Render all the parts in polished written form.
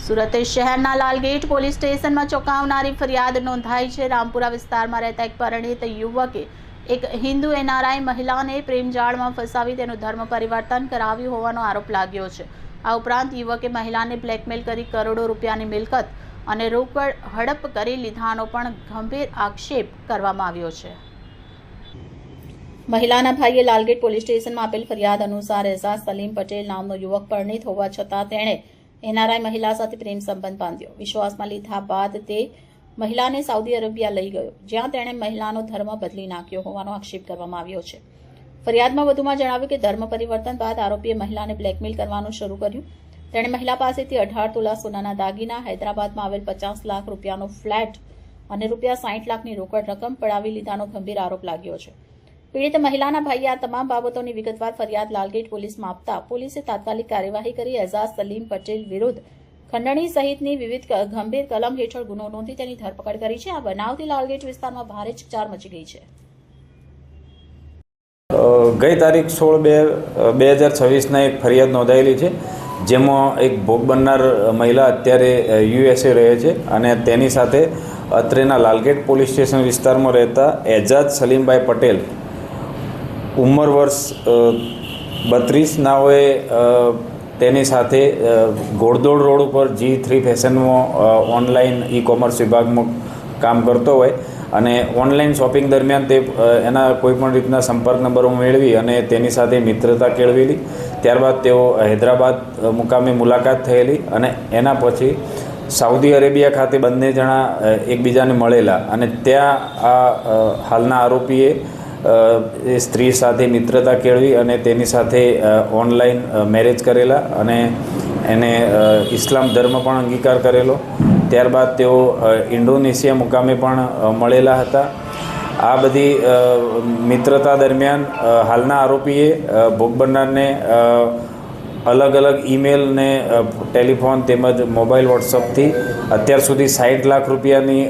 સુરત શહેરના લાલગેટ પોલીસ સ્ટેશનમાં ચોંકાવનારી ફરિયાદ નોંધાઈ છે। રામપુરા વિસ્તારમાં રહેતા એક પરિણીત યુવકે એક હિન્દુ એનઆરઆઈ મહિલાને પ્રેમજાળમાં ફસાવી તેનું ધર્મ પરિવર્તન કરાવ્યું હોવાનો આરોપ લાગ્યો છે। આ ઉપરાંત યુવકે મહિલાને બ્લેકમેલ કરી કરોડો રૂપિયાની મિલકત અને રોકડ હડપ કરી લીધાનો પણ ગંભીર આક્ષેપ કરવામાં આવ્યો છે। મહિલાના ભાઈએ લાલગેટ પોલીસ સ્ટેશનમાં આપેલ ફરિયાદ અનુસાર એઝાઝ સલીમ પટેલ નામનો યુવક પરિણીત હોવા છતાં તેણે એનઆરઆઈ મહિલા સાથે પ્રેમ સંબંધ બાંધ્યો। વિશ્વાસમાં લીધા બાદ તે મહિલાને સાઉદી અરેબિયા લઈ ગયો, જ્યાં તેણે મહિલાનો ધર્મ બદલી નાખ્યો હોવાનો આક્ષેપ કરવામાં આવ્યો છે। ફરિયાદમાં વધુમાં જણાવ્યું કે ધર્મ પરિવર્તન બાદ આરોપીએ મહિલાને બ્લેકમેલ કરવાનું શરૂ કર્યું। તેણે મહિલા પાસેથી 18 તોલા સોનાના દાગીના, હૈદરાબાદમાં આવેલ 50 લાખ રૂપિયાનો ફ્લેટ અને રૂપિયા 60 લાખની રોકડ રકમ પડાવી લીધાનો ગંભીર આરોપ લાગ્યો છે। પીડિત મહિલાના ભાઈએ આ તમામ બાબતોની વિગતવાર ફરિયાદ લાલગેટ પોલીસમાં આપતા પોલીસે તાત્કાલિક કાર્યવાહી કરી એઝાઝ સલીમ પટેલ વિરુદ્ધ ખંડણી સહિતની વિવિધ ગંભીર કલમ હેઠળ ગુનો નોંધી તેની ધરપકડ કરી છે। આ બનાવથી લાલગેટ વિસ્તારમાં ભારે ચકચાર મચી ગઈ છે। ગઈ તારીખ 16/2/2026 એક ફરિયાદ નોંધાયેલી છે, જેમાં એક ભોગ બનનાર મહિલા અત્યારે યુએસએ રહે છે અને તેની સાથે અત્રેના લાલગેટ પોલીસ સ્ટેશન વિસ્તારમાં રહેતા એઝાઝ સલીમભાઈ પટેલ ઉંમર વર્ષ 32 નાઓએ તેની સાથે ઘોડદોડ રોડ ઉપર G3 ફેશનમાં ઓનલાઈન ઈ કોમર્સ વિભાગમાં કામ કરતો હોય અને ઓનલાઈન શોપિંગ દરમિયાન તે એના કોઈપણ રીતના સંપર્ક નંબરો મેળવી અને તેની સાથે મિત્રતા કેળવેલી। ત્યારબાદ તેઓ હૈદરાબાદ મુકામે મુલાકાત થયેલી અને એના પછી સાઉદી અરેબિયા ખાતે બંને જણા એકબીજાને મળેલા અને ત્યાં આ હાલના આરોપીએ એ સ્ત્રી સાથે મિત્રતા કેળવી અને તેની સાથે ઓનલાઈન મેરેજ કરેલા અને એને ઇસ્લામ ધર્મ પણ અંગીકાર કરેલો। ત્યારબાદ તેઓ ઇન્ડોનેશિયા મુકામે પણ મળેલા હતા। આ બધી મિત્રતા દરમિયાન હાલના આરોપીએ ભોગ બનનારને અલગ અલગ ઈમેલ ને ટેલિફોન તેમજ મોબાઈલ વોટ્સઅપથી અત્યાર સુધી 60 લાખ રૂપિયાની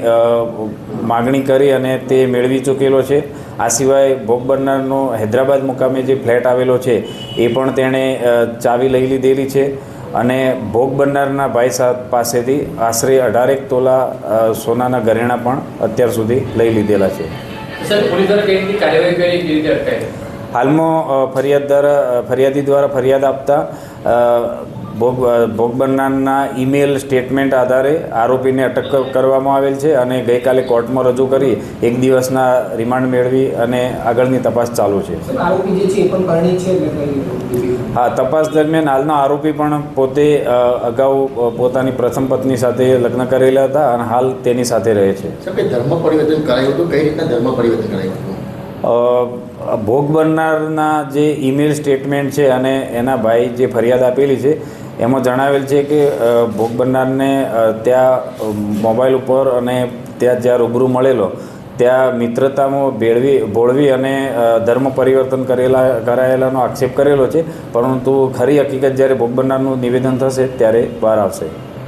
માગણી કરી અને તે મેળવી ચૂકેલો છે। આ સિવાય ભોગ બનનારનો હૈદરાબાદ મુકામે જે ફ્લેટ આવેલો છે એ પણ તેણે ચાવી લઈ લીધેલી છે અને ભોગ બનનારના ભાઈ પાસેથી આશરે 18 તોલા સોનાના ઘરેણાં પણ અત્યાર સુધી લઈ લીધેલા છે। હાલમાં ફરિયાદી દ્વારા ફરિયાદ આપતા ભોગ બનનારના ઈમેલ સ્ટેટમેન્ટ આધારે આરોપીને અટક કરવામાં આવેલ છે અને ગઈકાલે કોર્ટમાં રજૂ કરી 1 દિવસના રિમાન્ડ મેળવી અને આગળની તપાસ ચાલુ છે। હા, તપાસ દરમિયાન હાલનો આરોપી પણ પોતે અગાઉ પોતાની પ્રથમ પત્ની સાથે લગ્ન કરેલા હતા અને હાલ તેની સાથે રહે છે। ધર્મ પરિવર્તન કરાયું હતું, કઈ રીતના ધર્મ પરિવર્તન કરાયું હતું? ભોગ બનનારના જે ઈમેલ સ્ટેટમેન્ટ છે અને એના ભાઈ જે ફરિયાદ આપેલી છે એમાં જણાવેલ છે કે ભોગ બનનારને ત્યાં મોબાઈલ ઉપર અને ત્યાં જ્યાં રૂબરૂ મળેલો ત્યાં મિત્રતામાં ભોળવી અને ધર્મ પરિવર્તન કરાયેલાનો આક્ષેપ કરેલો છે, પરંતુ ખરી હકીકત જ્યારે ભોગ બનનારનું નિવેદન થશે ત્યારે બહાર આવશે।